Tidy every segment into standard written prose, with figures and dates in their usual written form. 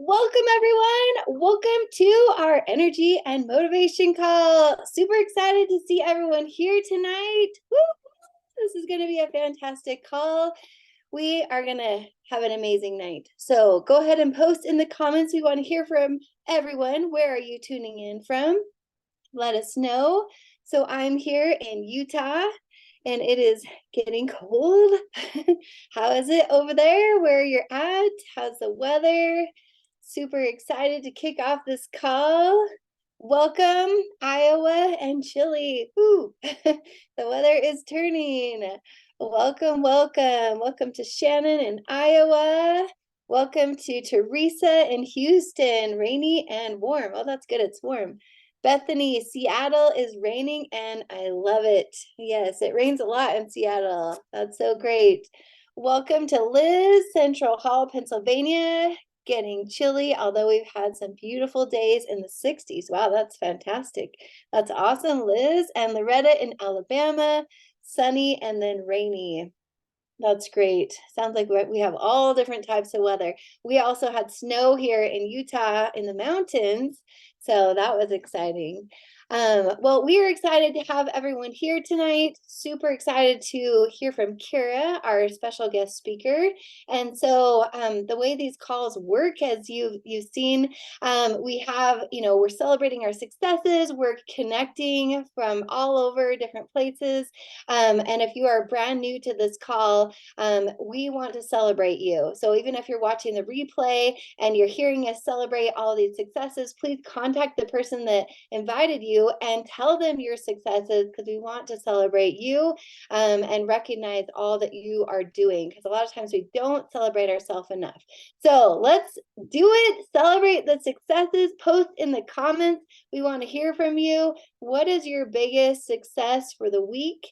Welcome, everyone. Welcome to our energy and motivation call. Super excited to see everyone here tonight. Woo! This is going to be a fantastic call. We are going to have an amazing night. So go ahead and post in the comments. We want to hear from everyone. Where are you tuning in from? Let us know. So I'm here in Utah and it is getting cold. How is it over there where you're at? How's the weather? Super excited to kick off this call. Welcome, Iowa and Chile. Woo. The weather is turning. Welcome, welcome. Welcome to Shannon in Iowa. Welcome to Teresa in Houston. Rainy and warm. Oh, that's good. It's warm. Bethany, Seattle is raining and I love it. Yes, it rains a lot in Seattle. That's so great. Welcome to Liz, Central Hall, Pennsylvania. Getting chilly, although we've had some beautiful days in the 60s. Wow, that's fantastic. That's awesome, Liz. And Loretta in Alabama, sunny and then rainy. That's great. Sounds like we have all different types of weather. We also had snow here in Utah in the mountains, so that was exciting. Well, we are excited to have everyone here tonight. Super excited to hear from Kira, our special guest speaker. And so the way these calls work, as you've seen, we have, we're celebrating our successes. We're connecting from all over different places. And if you are brand new to this call, we want to celebrate you. So even if you're watching the replay and you're hearing us celebrate all these successes, please contact the person that invited you and tell them your successes, because we want to celebrate you and recognize all that you are doing, because a lot of times we don't celebrate ourselves enough. So let's do it. Celebrate the successes. Post in the comments. We want to hear from you. What is your biggest success for the week?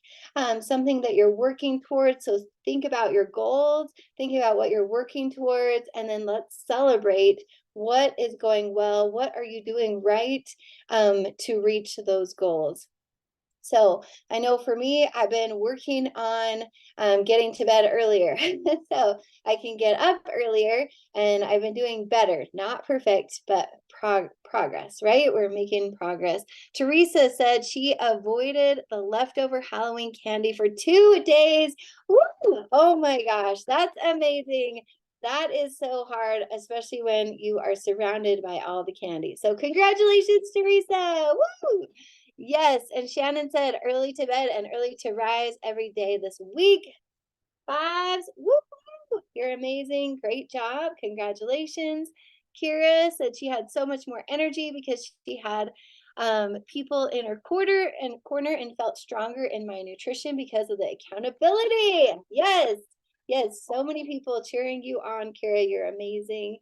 Something that you're working towards. So think about your goals, think about what you're working towards, and then let's celebrate what is going well. What are you doing right to reach those goals? So I know for me, I've been working on getting to bed earlier so I can get up earlier, and I've been doing better. Not perfect, but progress, right? We're making progress. Teresa said she avoided the leftover Halloween candy for 2 days. Woo! Oh my gosh, that's amazing. That is so hard, especially when you are surrounded by all the candy. So congratulations, Teresa. Woo! Yes, and Shannon said early to bed and early to rise every day this week. Fives. Woo! You're amazing. Great job. Congratulations. Kira said she had so much more energy because she had people in her corner and felt stronger in my nutrition because of the accountability. Yes. Yes, so many people cheering you on, Kira. You're amazing.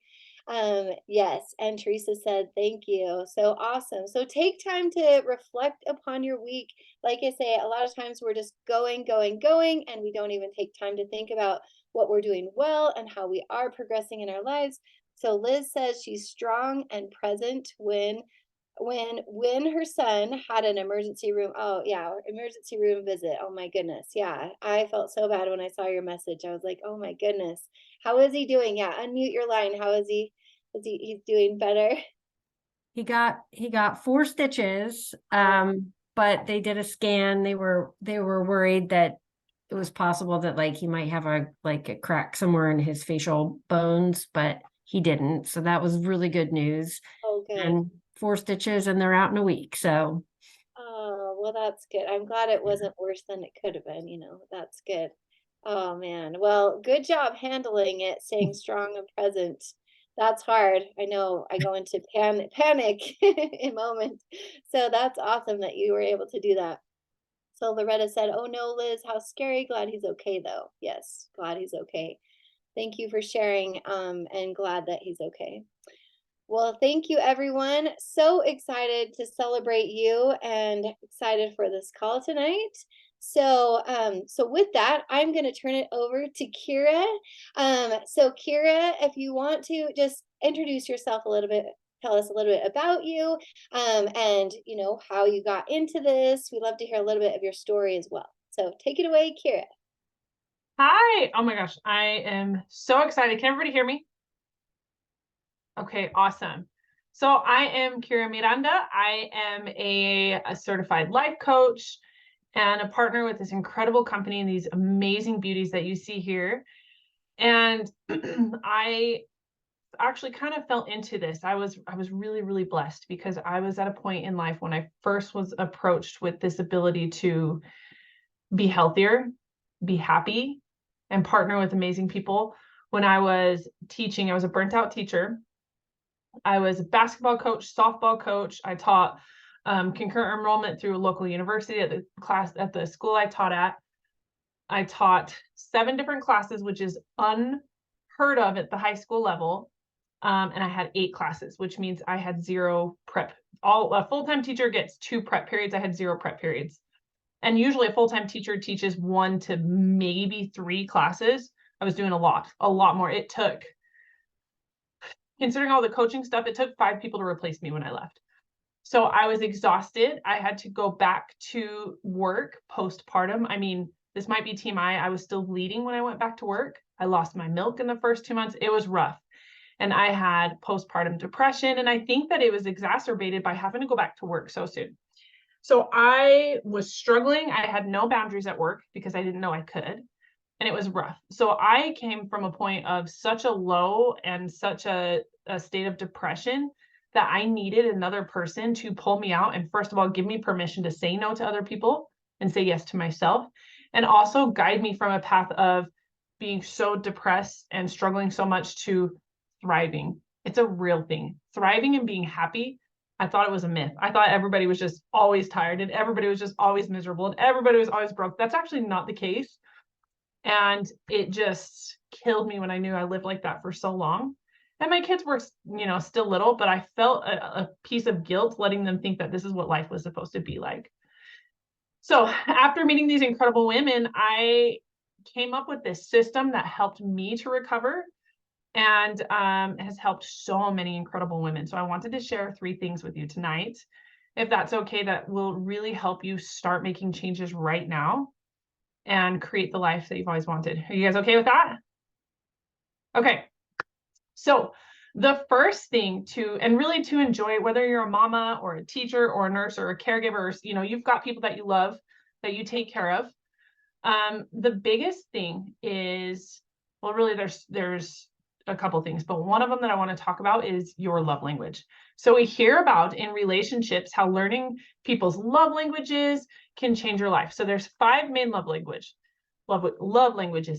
Yes, and Teresa said, thank you. So awesome. So take time to reflect upon your week. Like I say, a lot of times we're just going, and we don't even take time to think about what we're doing well and how we are progressing in our lives. So Liz says she's strong and present when her son had an emergency room. Oh yeah, emergency room visit. Oh my goodness. Yeah, I felt so bad when I saw your message. I was like, oh my goodness, how is he doing? Yeah, unmute your line. How is he? He's doing better? He got 4 stitches, but they did a scan. They were worried that it was possible that like he might have a crack somewhere in his facial bones, but he didn't. So that was really good news. Oh good. And 4 stitches, and they're out in a week. So Oh, well, that's good. I'm glad it wasn't worse than it could have been, that's good. Oh man. Well, good job handling it, staying strong and present. That's hard. I know I go into panic in moments. So that's awesome that you were able to do that. So Loretta said, "Oh no, Liz, how scary. Glad he's okay though." Yes, glad he's okay. Thank you for sharing, and glad that he's okay. Well, thank you, everyone. So excited to celebrate you and excited for this call tonight. So with that, I'm going to turn it over to Kira. So Kira, if you want to just introduce yourself a little bit, tell us a little bit about you, and how you got into this. We'd love to hear a little bit of your story as well. So take it away, Kira. Hi. Oh my gosh. I am so excited. Can everybody hear me? Okay, awesome. So I am Kira Miranda. I am a certified life coach and a partner with this incredible company and these amazing beauties that you see here. And I actually kind of fell into this. I was really, really blessed because I was at a point in life when I first was approached with this ability to be healthier, be happy, and partner with amazing people. When I was teaching, I was a burnt out teacher. I was a basketball coach, softball coach. I taught concurrent enrollment through a local university at the school I taught at. I taught 7 different classes, which is unheard of at the high school level. And I had 8 classes, which means I had 0 prep. A full-time teacher gets 2 prep periods. I had 0 prep periods. And usually a full-time teacher teaches 1 to maybe 3 classes. I was doing a lot more. It took, considering all the coaching stuff, it took 5 people to replace me when I left. So I was exhausted. I had to go back to work postpartum. I mean, this might be TMI. I was still bleeding when I went back to work. I lost my milk in the first 2 months. It was rough. And I had postpartum depression. And I think that it was exacerbated by having to go back to work so soon. So I was struggling. I had no boundaries at work because I didn't know I could. And it was rough. So I came from a point of such a low and such a state of depression that I needed another person to pull me out. And first of all, give me permission to say no to other people and say yes to myself. And also guide me from a path of being so depressed and struggling so much to thriving. It's a real thing. Thriving and being happy. I thought it was a myth. I thought everybody was just always tired and everybody was just always miserable and everybody was always broke. That's actually not the case. And it just killed me when I knew I lived like that for so long. And my kids were, still little, but I felt a piece of guilt letting them think that this is what life was supposed to be like. So after meeting these incredible women, I came up with this system that helped me to recover and has helped so many incredible women. So I wanted to share 3 things with you tonight, if that's okay, that will really help you start making changes right now and create the life that you've always wanted. Are you guys okay with that? Okay. So the first thing and really to enjoy, whether you're a mama or a teacher or a nurse or a caregiver, or, you've got people that you love, that you take care of. The biggest thing is, well, really there's a couple things, but one of them that I want to talk about is your love language. So we hear about in relationships how learning people's love languages can change your life. So there's 5 main love languages.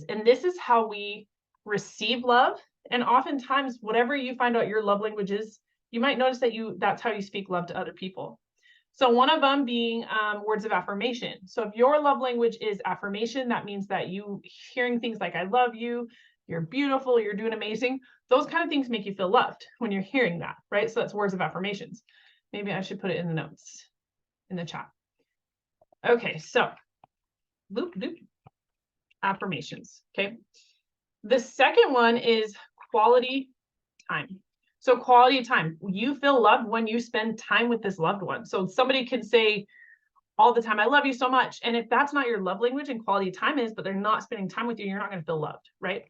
And this is how we receive love. And oftentimes, whatever you find out your love language is, you might notice that's how you speak love to other people. So one of them being words of affirmation. So if your love language is affirmation, that means that you hearing things like, I love you, you're beautiful, you're doing amazing. Those kind of things make you feel loved when you're hearing that, right? So that's words of affirmations. Maybe I should put it in the notes, in the chat. Okay, so affirmations, okay? The second one is quality time. So quality time, you feel loved when you spend time with this loved one. So somebody could say all the time, I love you so much. And if that's not your love language and quality time is, but they're not spending time with you, you're not going to feel loved, right?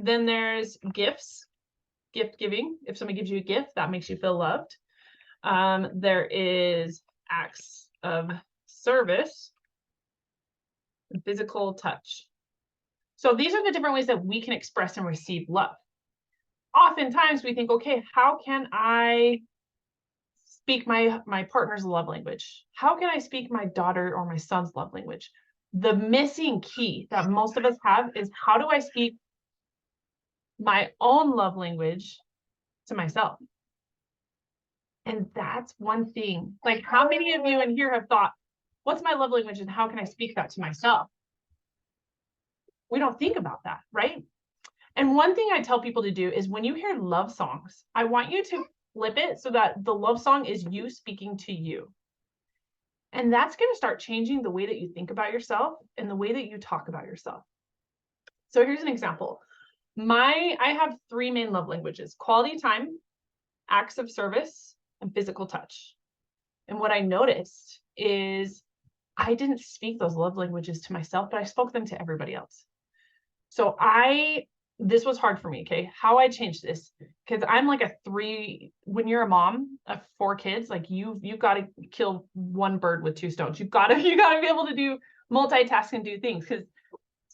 Then there's gifts, gift giving. If somebody gives you a gift, that makes you feel loved. There is acts of service, and physical touch. So these are the different ways that we can express and receive love. Oftentimes we think, okay, how can I speak my partner's love language? How can I speak my daughter or my son's love language? The missing key that most of us have is, how do I speak my own love language to myself? And that's one thing. Like, how many of you in here have thought, what's my love language and how can I speak that to myself? We don't think about that, right? And one thing I tell people to do is, when you hear love songs, I want you to flip it so that the love song is you speaking to you. And that's going to start changing the way that you think about yourself and the way that you talk about yourself. So here's an example. I have 3 main love languages: quality time, acts of service, and physical touch. And what I noticed is I didn't speak those love languages to myself, but I spoke them to everybody else. So this was hard for me, okay? How I changed this, because I'm like when you're a mom of 4 kids, like you've got to kill one bird with 2 stones. You've got to be able to do multitask and do things, because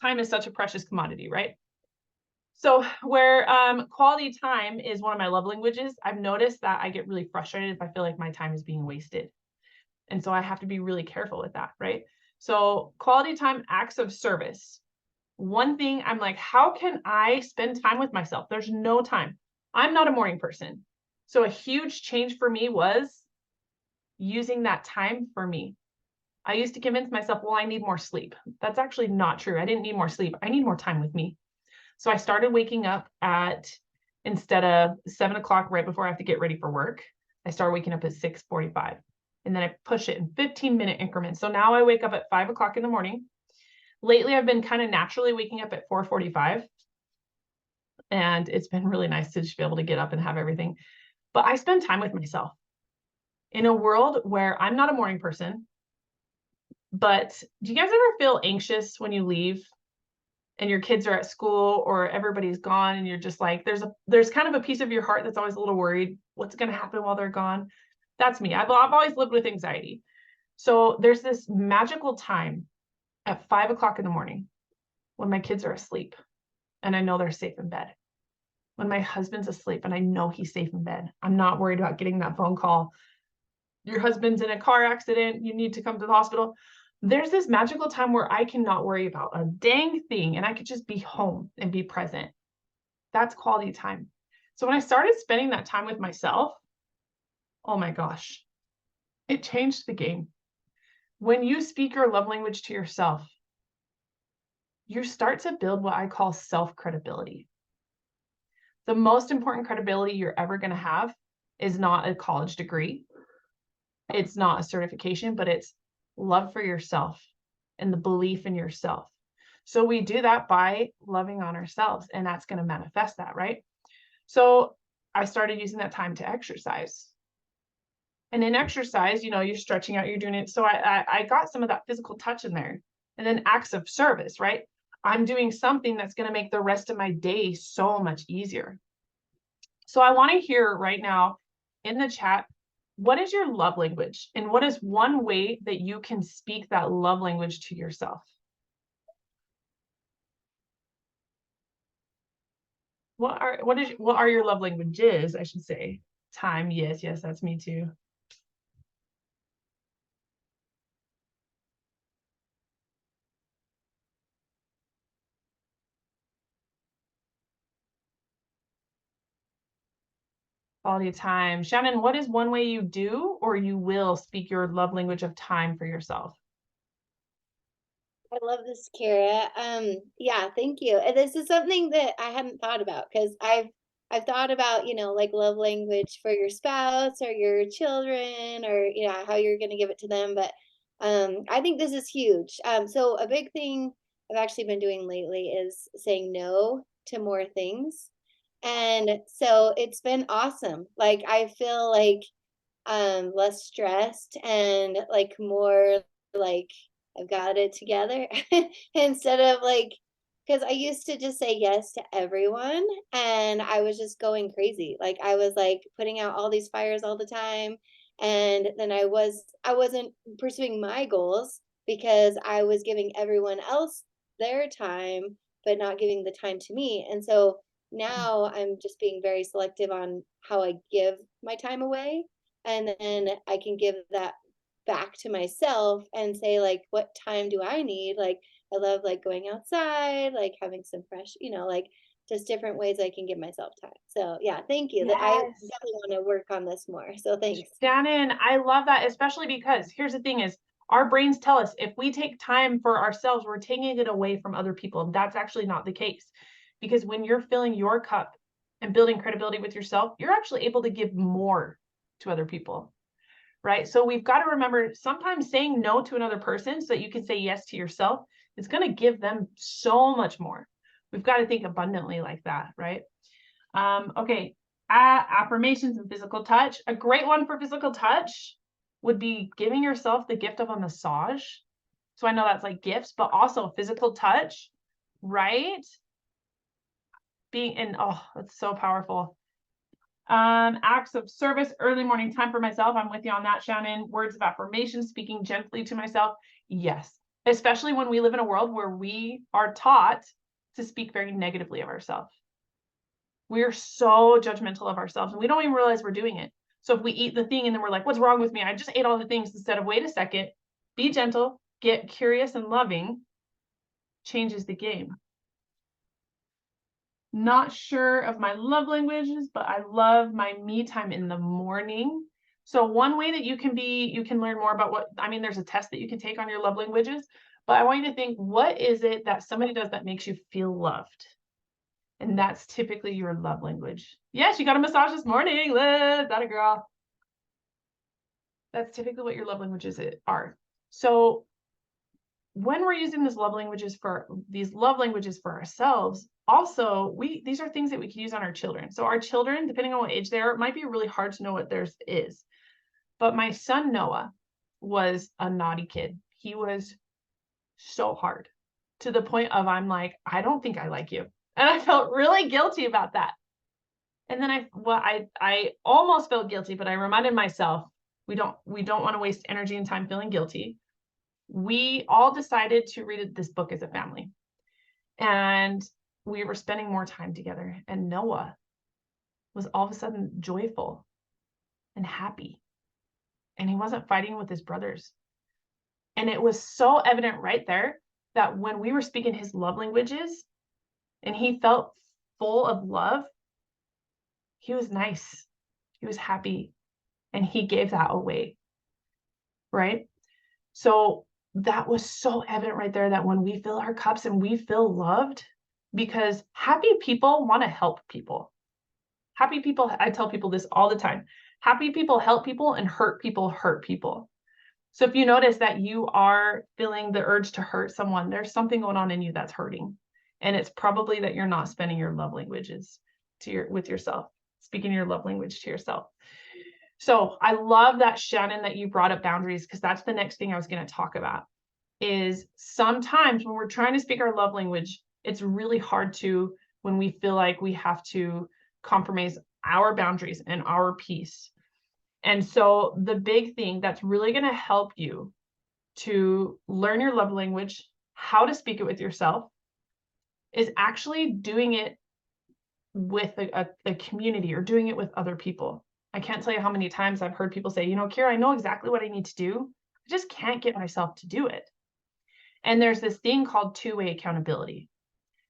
time is such a precious commodity, right? So where quality time is one of my love languages, I've noticed that I get really frustrated if I feel like my time is being wasted. And so I have to be really careful with that, right? So quality time, acts of service. One thing I'm like, how can I spend time with myself? There's no time. I'm not a morning person. So a huge change for me was using that time for me. I used to convince myself, well, I need more sleep. That's actually not true. I didn't need more sleep. I need more time with me. So I started waking up instead of 7 o'clock right before I have to get ready for work, I started waking up at 6:45. And then I push it in 15-minute increments. So now I wake up at 5 o'clock in the morning. Lately, I've been kind of naturally waking up at 4:45. And it's been really nice to just be able to get up and have everything. But I spend time with myself in a world where I'm not a morning person. But do you guys ever feel anxious when you leave and your kids are at school or everybody's gone and you're just like, there's kind of a piece of your heart that's always a little worried, what's going to happen while they're gone? That's me. I've always lived with anxiety. So there's this magical time at 5 o'clock in the morning when my kids are asleep and I know they're safe in bed. When my husband's asleep and I know he's safe in bed, I'm not worried about getting that phone call. Your husband's in a car accident. You need to come to the hospital. There's this magical time where I cannot worry about a dang thing and I could just be home and be present. That's quality time. So when I started spending that time with myself, oh my gosh, it changed the game. When you speak your love language to yourself, you start to build what I call self-credibility. The most important credibility you're ever going to have is not a college degree. It's not a certification, but it's love for yourself and the belief in yourself. So we do that by loving on ourselves, and that's going to manifest that, right? So I started using that time to exercise. And in exercise, you're stretching out, you're doing it. So I got some of that physical touch in there. And then acts of service, right? I'm doing something that's going to make the rest of my day so much easier. So I want to hear right now in the chat, what is your love language? And what is one way that you can speak that love language to yourself? What are your love languages, I should say? Time, yes, that's me too. Quality time. Shannon, what is one way you do or you will speak your love language of time for yourself? I love this, Kara. Yeah, thank you. And this is something that I hadn't thought about, because I've thought about, like love language for your spouse or your children, or how you're going to give it to them. But I think this is huge. So a big thing I've actually been doing lately is saying no to more things. And so it's been awesome. Like I feel like less stressed and like more like I've got it together instead of like, because I used to just say yes to everyone and I was just going crazy. Like I was like putting out all these fires all the time. And then I wasn't pursuing my goals because I was giving everyone else their time, but not giving the time to me. And so now I'm just being very selective on how I give my time away. And then I can give that back to myself and say like, what time do I need? Like I love like going outside, like having some fresh, like just different ways I can give myself time. So yeah, thank you. That I Yes. definitely want to work on this more. So thanks. Shannon, I love that, especially because here's the thing is our brains tell us if we take time for ourselves, we're taking it away from other people. And that's actually not the case, because when you're filling your cup and building credibility with yourself, you're actually able to give more to other people, right? So we've got to remember sometimes saying no to another person so that you can say yes to yourself is going to give them so much more. We've got to think abundantly like that, right? Okay. Affirmations and physical touch. A great one for physical touch would be giving yourself the gift of a massage. So I know that's like gifts, but also physical touch, right? Oh, that's so powerful. Acts of service, early morning time for myself. I'm with you on that, Shannon. Words of affirmation, speaking gently to myself. Yes, especially when we live in a world where we are taught to speak very negatively of ourselves. We're so judgmental of ourselves and we don't even realize we're doing it. So if we eat the thing and then we're like, what's wrong with me? I just ate all the things, instead of wait a second, be gentle, get curious and loving, changes the game. Not sure of my love languages, but I love my me time in the morning. So one way that you can learn more about there's a test that you can take on your love languages, but I want you to think, what is it that somebody does that makes you feel loved? And that's typically your love language. Yes, you got a massage this morning, Liz, that a girl. That's typically what your love languages are. So when we're using these love languages for ourselves, also these are things that we can use on our children. So our children, depending on what age they are, it might be really hard to know what theirs is. But my son Noah was a naughty kid. He was so hard, to the point of I'm like, I don't think I like you. And I felt really guilty about that. And then I almost felt guilty, but I reminded myself, we don't want to waste energy and time feeling guilty. We all decided to read this book as a family. And we were spending more time together. And Noah was all of a sudden joyful and happy. And he wasn't fighting with his brothers. And it was so evident right there that when we were speaking his love languages and he felt full of love, he was nice, he was happy, and he gave that away, right? So that was so evident right there, that when we fill our cups and we feel loved, because happy people want to help people. Happy people, I tell people this all the time, happy people help people and hurt people hurt people. So if you notice that you are feeling the urge to hurt someone, there's something going on in you that's hurting. And it's probably that you're not spending your love languages with yourself, speaking your love language to yourself. So I love that, Shannon, that you brought up boundaries, because that's the next thing I was going to talk about. Is sometimes when we're trying to speak our love language, it's really hard to, when we feel like we have to compromise our boundaries and our peace. And so the big thing that's really going to help you to learn your love language, how to speak it with yourself, is actually doing it with a community, or doing it with other people. I can't tell you how many times I've heard people say, Kira, I know exactly what I need to do. I just can't get myself to do it. And there's this thing called two-way accountability.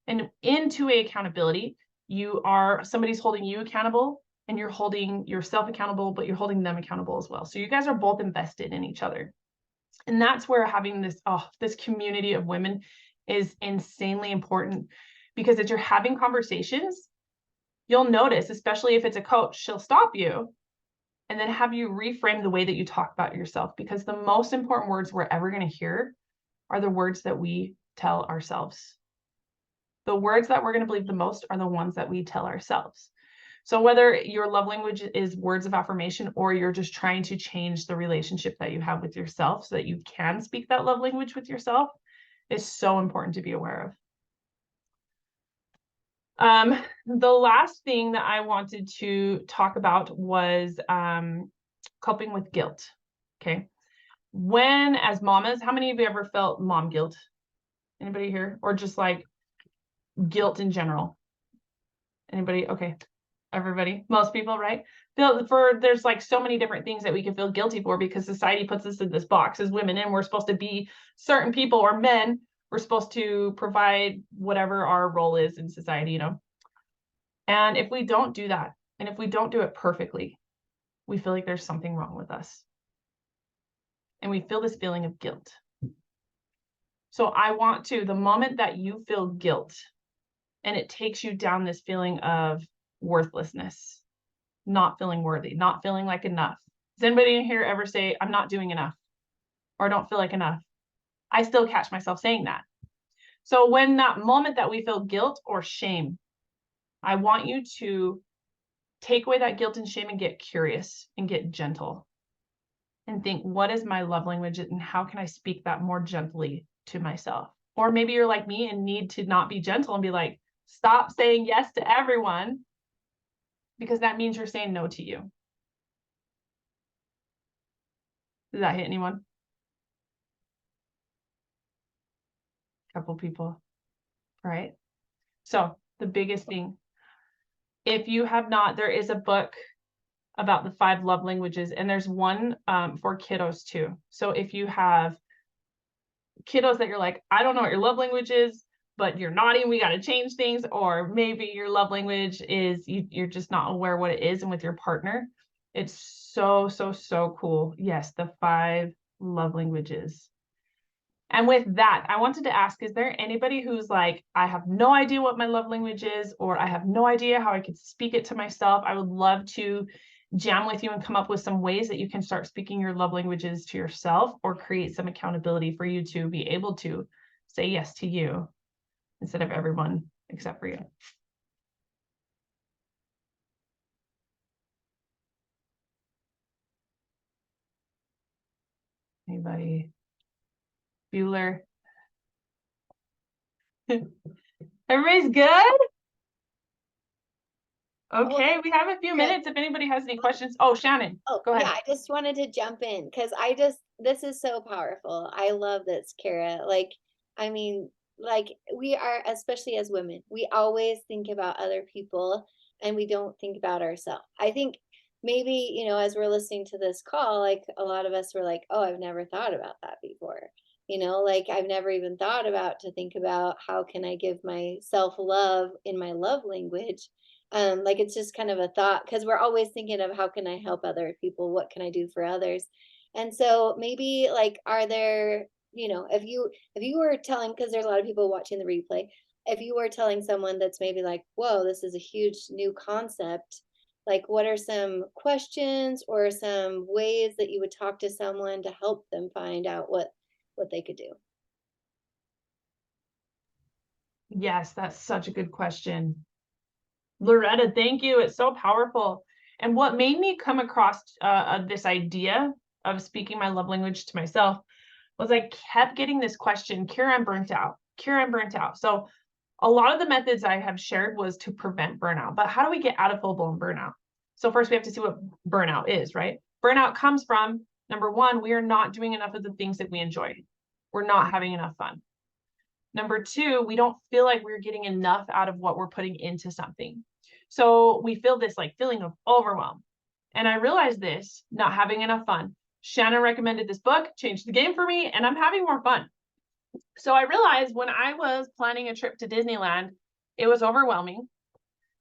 And in two-way accountability, somebody's holding you accountable and you're holding yourself accountable, but you're holding them accountable as well. So you guys are both invested in each other. And that's where having this community of women is insanely important, because as you're having conversations, you'll notice, especially if it's a coach, she'll stop you and then have you reframe the way that you talk about yourself, because the most important words we're ever going to hear are the words that we tell ourselves. The words that we're going to believe the most are the ones that we tell ourselves. So whether your love language is words of affirmation, or you're just trying to change the relationship that you have with yourself so that you can speak that love language with yourself, is so important to be aware of. The last thing that I wanted to talk about was coping with guilt. Okay. When, as mamas, how many of you ever felt mom guilt? Anybody here? Or just like guilt in general? Anybody? Okay. Everybody, most people, right? There's like so many different things that we can feel guilty for, because society puts us in this box as women, and we're supposed to be certain people, or men, we're supposed to provide whatever our role is in society, And if we don't do that, and if we don't do it perfectly, we feel like there's something wrong with us. And we feel this feeling of guilt. So the moment that you feel guilt and it takes you down this feeling of worthlessness, not feeling worthy, not feeling like enough. Does anybody in here ever say, I'm not doing enough, or I don't feel like enough? I still catch myself saying that. So when that moment that we feel guilt or shame, I want you to take away that guilt and shame and get curious and get gentle and think, what is my love language, and how can I speak that more gently to myself? Or maybe you're like me and need to not be gentle and be like, stop saying yes to everyone. because that means you're saying no to you. Does that hit anyone? Couple people, right? So the biggest thing, if you have not, there is a book about the 5 love languages, and there's one for kiddos too. So if you have kiddos that you're like, I don't know what your love language is, but you're naughty, we got to change things, or maybe your love language is you're just not aware what it is, and with your partner, it's so cool. Yes, the 5 love languages. And with that, I wanted to ask, is there anybody who's like, I have no idea what my love language is, or I have no idea how I could speak it to myself? I would love to jam with you and come up with some ways that you can start speaking your love languages to yourself, or create some accountability for you to be able to say yes to you instead of everyone except for you. Anybody? Bueller? Everybody's good? Okay, we have a few minutes if anybody has any questions. Oh, Shannon, go ahead. Yeah, I just wanted to jump in because this is so powerful. I love this, Kara. Like, I mean, like we are, especially as women, we always think about other people and we don't think about ourselves. I think maybe, as we're listening to this call, like a lot of us were like, oh, I've never thought about that before. Like I've never even thought about to think about how can I give myself love in my love language. Like it's just kind of a thought because we're always thinking of how can I help other people, what can I do for others. And so maybe like are there, if you were telling, because there's a lot of people watching the replay, if you were telling someone that's maybe like, whoa, this is a huge new concept, like what are some questions or some ways that you would talk to someone to help them find out what they could do? Yes, that's such a good question. Loretta, thank you. It's so powerful. And what made me come across this idea of speaking my love language to myself was I kept getting this question, Kira, I'm burnt out. Kira, I'm burnt out. So a lot of the methods I have shared was to prevent burnout, but how do we get out of full-blown burnout? So first we have to see what burnout is, right? Burnout comes from, number one, we are not doing enough of the things that we enjoy. We're not having enough fun. Number two, we don't feel like we're getting enough out of what we're putting into something. So we feel this like feeling of overwhelm. And I realized this, not having enough fun. Shannon recommended this book, changed the game for me, and I'm having more fun. So I realized when I was planning a trip to Disneyland, it was overwhelming.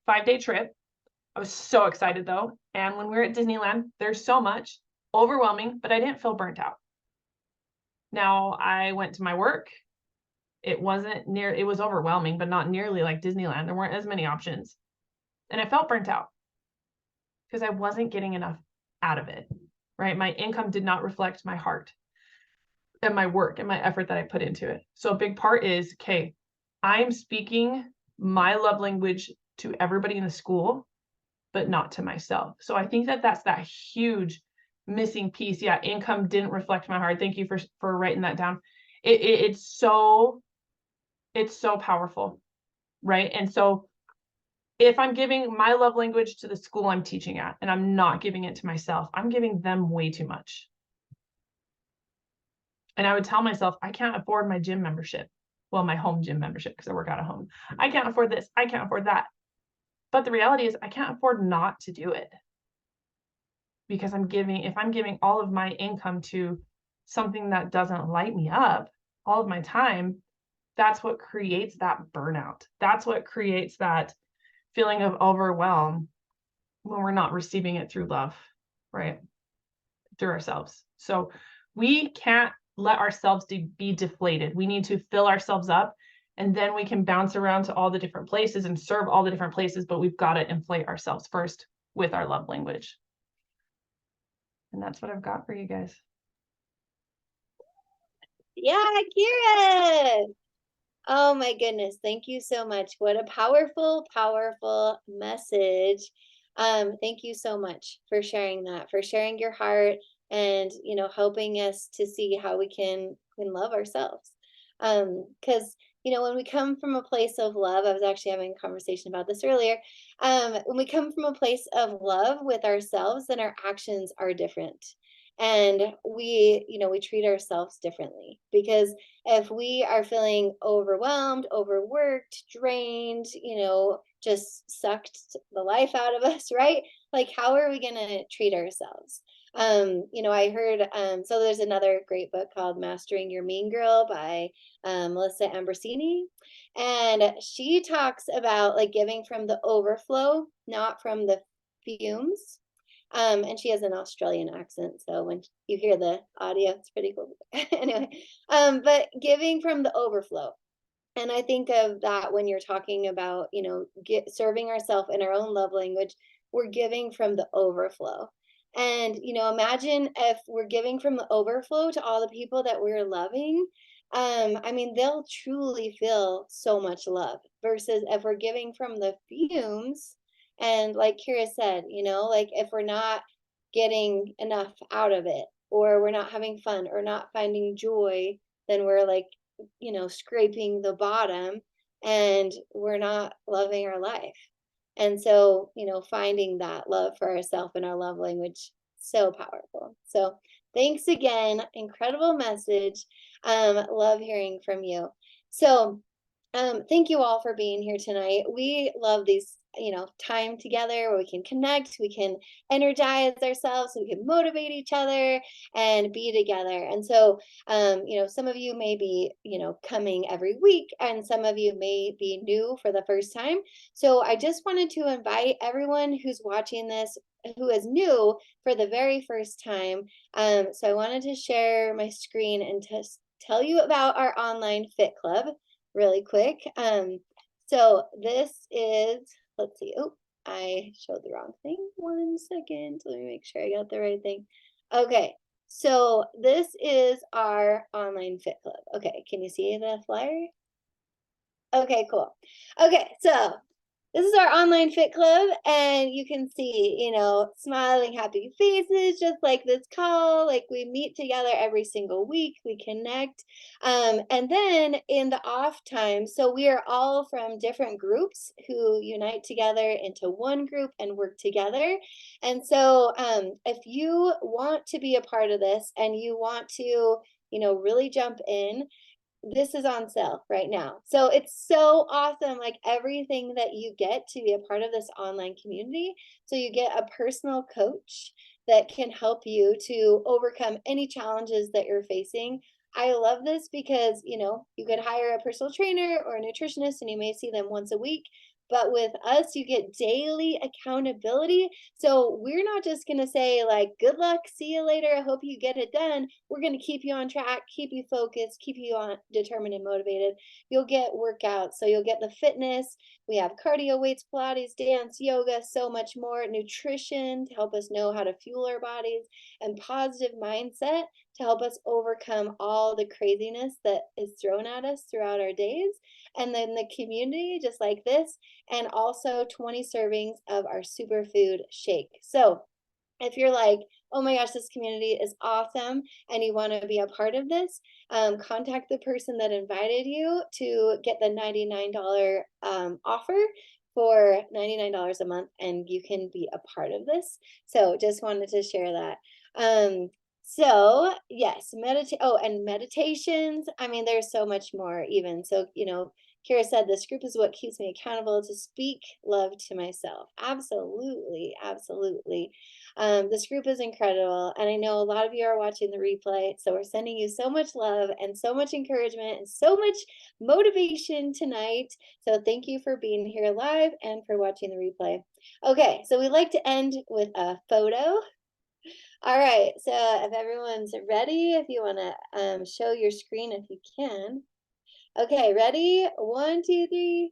5-day trip. I was so excited though. And when we were at Disneyland, there's so much, overwhelming, but I didn't feel burnt out. Now I went to my work. It was overwhelming, but not nearly like Disneyland. There weren't as many options. And I felt burnt out because I wasn't getting enough out of it, right? My income did not reflect my heart and my work and my effort that I put into it. So a big part is, okay, I'm speaking my love language to everybody in the school, but not to myself. So I think that that's that huge missing piece. Yeah, income didn't reflect my heart. Thank you for writing that down. It's so powerful, right? And so if I'm giving my love language to the school I'm teaching at, and I'm not giving it to myself, I'm giving them way too much. And I would tell myself, I can't afford my gym membership. Well, my home gym membership, because I work out of home. I can't afford this. I can't afford that. But the reality is I can't afford not to do it. Because if I'm giving all of my income to something that doesn't light me up, all of my time, that's what creates that burnout. That's what creates that feeling of overwhelm when we're not receiving it through love, right? Through ourselves. So we can't let ourselves be deflated. We need to fill ourselves up, and then we can bounce around to all the different places and serve all the different places, but we've got to inflate ourselves first with our love language. And that's what I've got for you guys. Yeah, Kira. Oh my goodness. Thank you so much. What a powerful, powerful message. Thank you so much for sharing that, for sharing your heart and, helping us to see how we can love ourselves. Because when we come from a place of love, I was actually having a conversation about this earlier. When we come from a place of love with ourselves, then our actions are different. And we treat ourselves differently, because if we are feeling overwhelmed, overworked, drained, just sucked the life out of us, right? Like, how are we going to treat ourselves? I heard, so there's another great book called Mastering Your Mean Girl by Melissa Ambrosini. And she talks about like giving from the overflow, not from the fumes. And she has an Australian accent, so when you hear the audio, it's pretty cool. Anyway, but giving from the overflow. And I think of that when you're talking about, serving ourselves in our own love language, we're giving from the overflow. And, imagine if we're giving from the overflow to all the people that we're loving. I mean, they'll truly feel so much love, versus if we're giving from the fumes. And like Kira said, like if we're not getting enough out of it, or we're not having fun, or not finding joy, then we're like, scraping the bottom, and we're not loving our life. And so, finding that love for ourselves and our love language, so powerful. So thanks again. Incredible message. Love hearing from you. So thank you all for being here tonight. We love these, time together where we can connect, we can energize ourselves, we can motivate each other and be together. And so, some of you may be, coming every week, and some of you may be new for the first time. So I just wanted to invite everyone who's watching this who is new for the very first time. So I wanted to share my screen and to tell you about our online fit club really quick. So this is, let's see. Oh, I showed the wrong thing. 1 second. Let me make sure I got the right thing. Okay. So this is our online fit club. Okay. Can you see the flyer? Okay, cool. Okay. So this is our online fit club, and you can see, smiling, happy faces, just like this call. Like, we meet together every single week, we connect. And then in the off time, so we are all from different groups who unite together into one group and work together. And so if you want to be a part of this and you want to, really jump in, this is on sale right now. So it's so awesome, like everything that you get to be a part of this online community. So you get a personal coach that can help you to overcome any challenges that you're facing. I love this because, you could hire a personal trainer or a nutritionist and you may see them once a week. But with us, you get daily accountability. So we're not just going to say, like, good luck, see you later, I hope you get it done. We're going to keep you on track, keep you focused, keep you on determined and motivated. You'll get workouts. So you'll get the fitness. We have cardio, weights, Pilates, dance, yoga, so much more, nutrition to help us know how to fuel our bodies, and positive mindset to help us overcome all the craziness that is thrown at us throughout our days. And then the community, just like this, and also 20 servings of our superfood shake. So if you're like, oh my gosh, this community is awesome, and you want to be a part of this, contact the person that invited you to get the $99 offer for $99 a month, and you can be a part of this. So just wanted to share that. So yes, and meditations. I mean, there's so much more even. So, Kira said, this group is what keeps me accountable to speak love to myself. Absolutely. Absolutely. This group is incredible. And I know a lot of you are watching the replay. So we're sending you so much love and so much encouragement and so much motivation tonight. So thank you for being here live and for watching the replay. Okay, so we like to end with a photo. All right, so if everyone's ready, if you want to show your screen, if you can. Okay, ready? 1, 2, 3.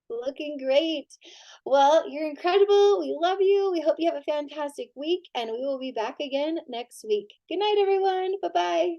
Looking great. Well, you're incredible. We love you. We hope you have a fantastic week, and we will be back again next week. Good night, everyone. Bye-bye.